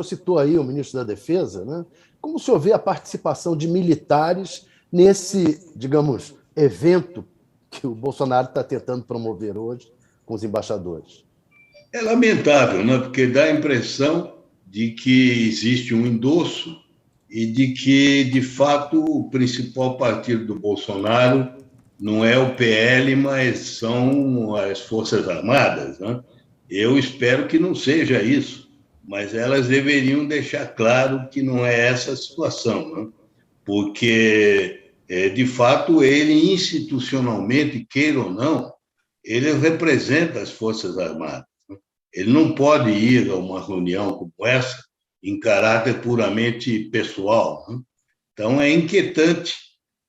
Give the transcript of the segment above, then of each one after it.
senhor citou aí o ministro da Defesa, né? Como o senhor vê a participação de militares nesse, digamos, evento que o Bolsonaro está tentando promover hoje com os embaixadores? É lamentável, né? Porque dá a impressão de que existe um endosso e de que, de fato, o principal partido do Bolsonaro não é o PL, mas são as Forças Armadas, né? Eu espero que não seja isso, mas elas deveriam deixar claro que não é essa a situação, né? Porque, de fato, ele institucionalmente, queira ou não, ele representa as Forças Armadas. Ele não pode ir a uma reunião como essa em caráter puramente pessoal, né? Então, é inquietante,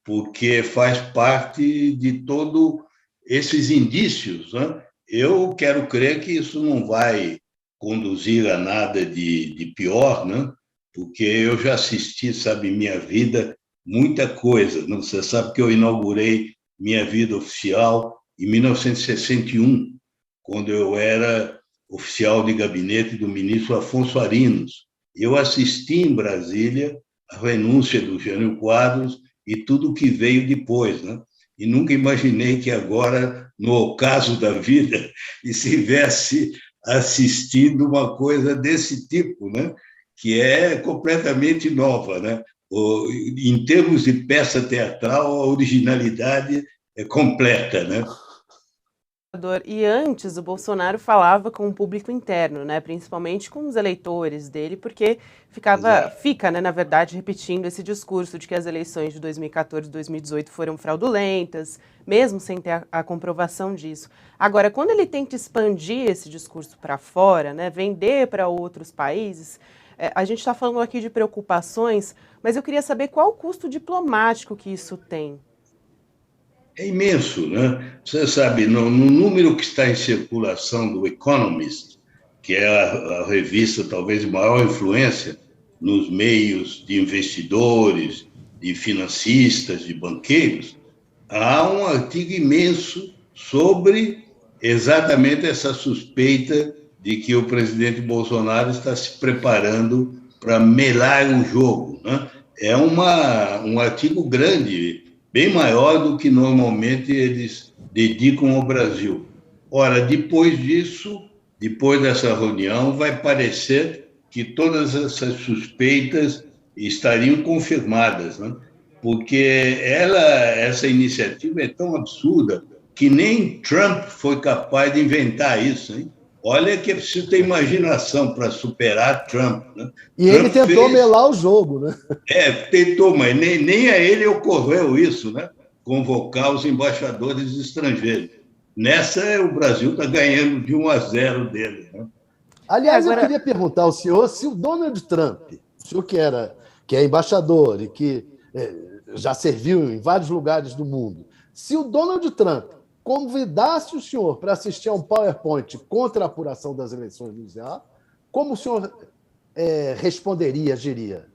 porque faz parte de todos esses indícios, né? Eu quero crer que isso não vai conduzir a nada de pior, né? Porque eu já assisti, sabe, minha vida, muita coisa, né? Você sabe que eu inaugurei minha vida oficial em 1961, quando eu era oficial de gabinete do ministro Afonso Arinos. Eu assisti em Brasília a renúncia do Jânio Quadros e tudo o que veio depois, né? E nunca imaginei que agora, no ocaso da vida, estivesse assistindo uma coisa desse tipo, né? Que é completamente nova, né? Em termos de peça teatral, a originalidade é completa, né? E antes o Bolsonaro falava com o público interno, né, principalmente com os eleitores dele, porque fica, né, na verdade, repetindo esse discurso de que as eleições de 2014 e 2018 foram fraudulentas, mesmo sem ter a comprovação disso. Agora, quando ele tenta expandir esse discurso para fora, né, vender para outros países, a gente está falando aqui de preocupações, mas eu queria saber qual o custo diplomático que isso tem. É imenso, né? Você sabe, no número que está em circulação do Economist, que é a revista talvez de maior influência nos meios de investidores, de financistas, de banqueiros, há um artigo imenso sobre exatamente essa suspeita de que o presidente Bolsonaro está se preparando para melar o jogo, né? É um artigo grande, bem maior do que normalmente eles dedicam ao Brasil. Ora, depois disso, depois dessa reunião, vai parecer que todas essas suspeitas estariam confirmadas, né? Porque essa iniciativa é tão absurda que nem Trump foi capaz de inventar isso, hein? Olha que é preciso ter imaginação para superar Trump, né? E Trump ele tentou melar o jogo, né? Tentou, mas nem a ele ocorreu isso, né? Convocar os embaixadores estrangeiros. Nessa, o Brasil está ganhando de 1-0 dele, né? Aliás, eu queria perguntar ao senhor se o Donald Trump, o senhor que é embaixador e que já serviu em vários lugares do mundo, se o Donald Trump convidasse o senhor para assistir a um PowerPoint contra a apuração das eleições do Ceará, como o senhor responderia, agiria?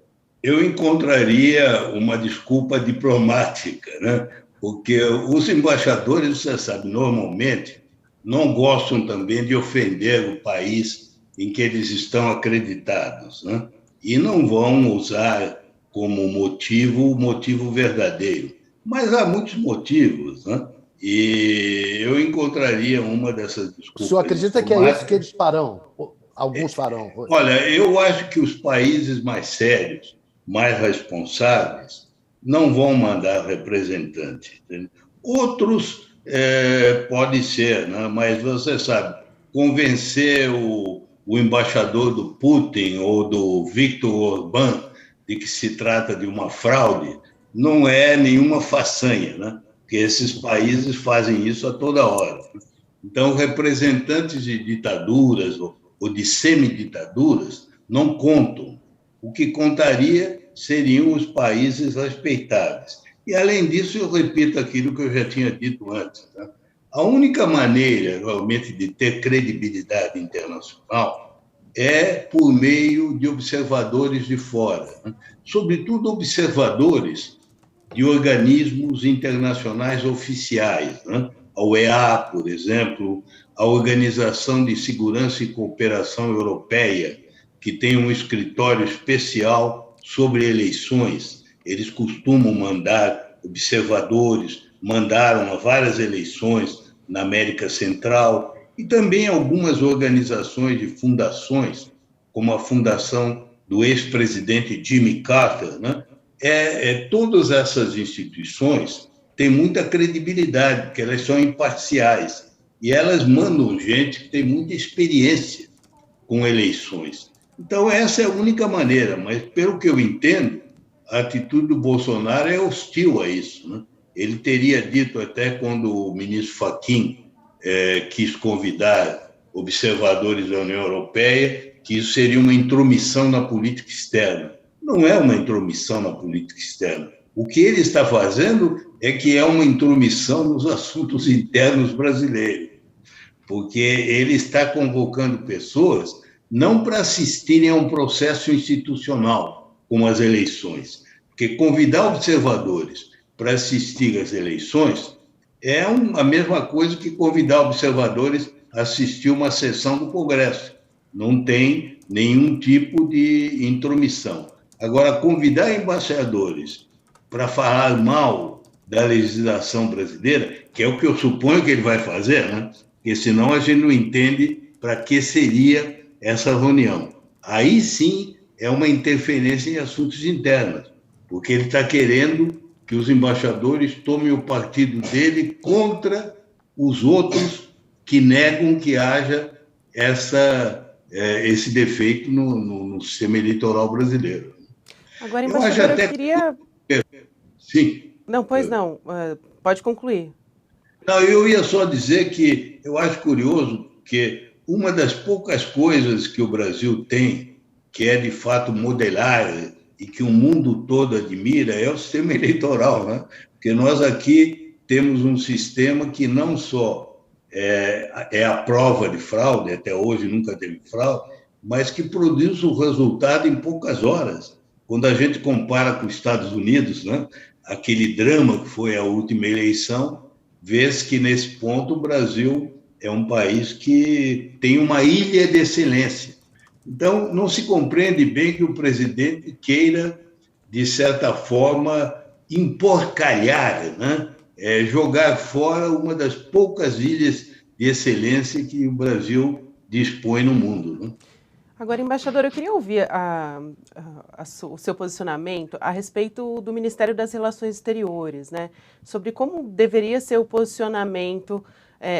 Eu encontraria uma desculpa diplomática, né? Porque os embaixadores, você sabe, normalmente não gostam também de ofender o país em que eles estão acreditados, né? E não vão usar como motivo o motivo verdadeiro. Mas há muitos motivos, né? E eu encontraria uma dessas desculpas. O senhor acredita que é isso que eles farão? Alguns farão? Olha, eu acho que os países mais sérios, mais responsáveis, não vão mandar representante. Entendeu? Outros pode ser, né? Mas você sabe, convencer o embaixador do Putin ou do Viktor Orbán de que se trata de uma fraude não é nenhuma façanha, né? Porque esses países fazem isso a toda hora. Então, representantes de ditaduras ou de semiditaduras não contam. O que contaria seriam os países respeitáveis. E, além disso, eu repito aquilo que eu já tinha dito antes, né? A única maneira, realmente, de ter credibilidade internacional é por meio de observadores de fora, né? Sobretudo observadores de organismos internacionais oficiais, né? A OEA, por exemplo, a Organização de Segurança e Cooperação Europeia, que tem um escritório especial sobre eleições. Eles costumam mandar observadores, mandaram a várias eleições na América Central, e também algumas organizações de fundações, como a fundação do ex-presidente Jimmy Carter, né? Todas essas instituições têm muita credibilidade, porque elas são imparciais, e elas mandam gente que tem muita experiência com eleições. Então, essa é a única maneira, mas, pelo que eu entendo, a atitude do Bolsonaro é hostil a isso, né? Ele teria dito, até quando o ministro Fachin quis convidar observadores da União Europeia, que isso seria uma intromissão na política externa. Não é uma intromissão na política externa. O que ele está fazendo é que é uma intromissão nos assuntos internos brasileiros, porque ele está convocando pessoas não para assistirem a um processo institucional, como as eleições, porque convidar observadores para assistir às eleições é a mesma coisa que convidar observadores a assistir uma sessão do Congresso. Não tem nenhum tipo de intromissão. Agora, convidar embaixadores para falar mal da legislação brasileira, que é o que eu suponho que ele vai fazer, né? Porque senão a gente não entende para que seria essa reunião. Aí sim é uma interferência em assuntos internos, porque ele está querendo que os embaixadores tomem o partido dele contra os outros que negam que haja esse defeito no sistema eleitoral brasileiro. Agora, embaixador, eu queria... Sim. Não, pois não. Pode concluir. Não, eu ia só dizer que eu acho curioso que uma das poucas coisas que o Brasil tem, que é de fato modelar e que o mundo todo admira, é o sistema eleitoral, né? Porque nós aqui temos um sistema que não só é a prova de fraude, até hoje nunca teve fraude, mas que produz o resultado em poucas horas. Quando a gente compara com os Estados Unidos, né? Aquele drama que foi a última eleição, vê-se que, nesse ponto, o Brasil é um país que tem uma ilha de excelência. Então, não se compreende bem que o presidente queira, de certa forma, emporcalhar, né? Jogar fora uma das poucas ilhas de excelência que o Brasil dispõe no mundo, né? Agora, embaixador, eu queria ouvir o seu posicionamento a respeito do Ministério das Relações Exteriores, né? Sobre como deveria ser o posicionamento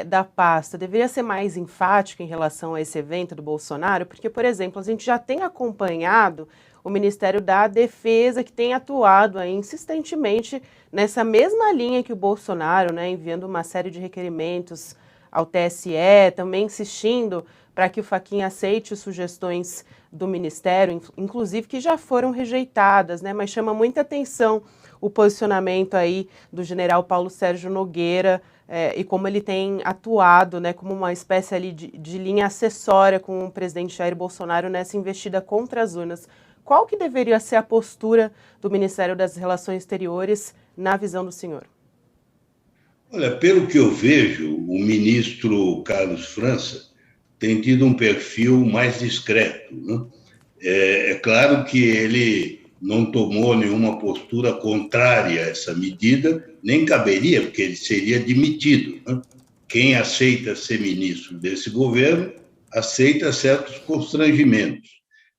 da pasta. Deveria ser mais enfático em relação a esse evento do Bolsonaro? Porque, por exemplo, a gente já tem acompanhado o Ministério da Defesa, que tem atuado aí insistentemente nessa mesma linha que o Bolsonaro, né? Enviando uma série de requerimentos ao TSE, também insistindo para que o Fachin aceite sugestões do Ministério, inclusive que já foram rejeitadas, né? Mas chama muita atenção o posicionamento aí do general Paulo Sérgio Nogueira e como ele tem atuado, né, como uma espécie ali de linha acessória com o presidente Jair Bolsonaro nessa investida contra as urnas. Qual que deveria ser a postura do Ministério das Relações Exteriores na visão do senhor? Olha, pelo que eu vejo, o ministro Carlos França tem tido um perfil mais discreto, né? É claro que ele não tomou nenhuma postura contrária a essa medida, nem caberia, porque ele seria demitido, né? Quem aceita ser ministro desse governo aceita certos constrangimentos,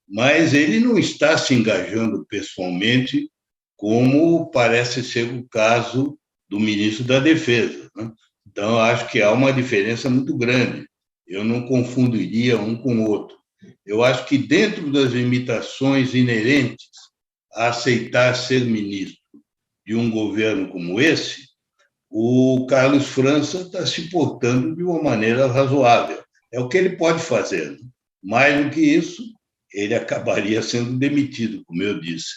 mas ele não está se engajando pessoalmente, como parece ser o caso do ministro da Defesa, né? Então, acho que há uma diferença muito grande. Eu não confundiria um com o outro. Eu acho que, dentro das limitações inerentes a aceitar ser ministro de um governo como esse, o Carlos França está se portando de uma maneira razoável. É o que ele pode fazer. Mais do que isso, ele acabaria sendo demitido, como eu disse.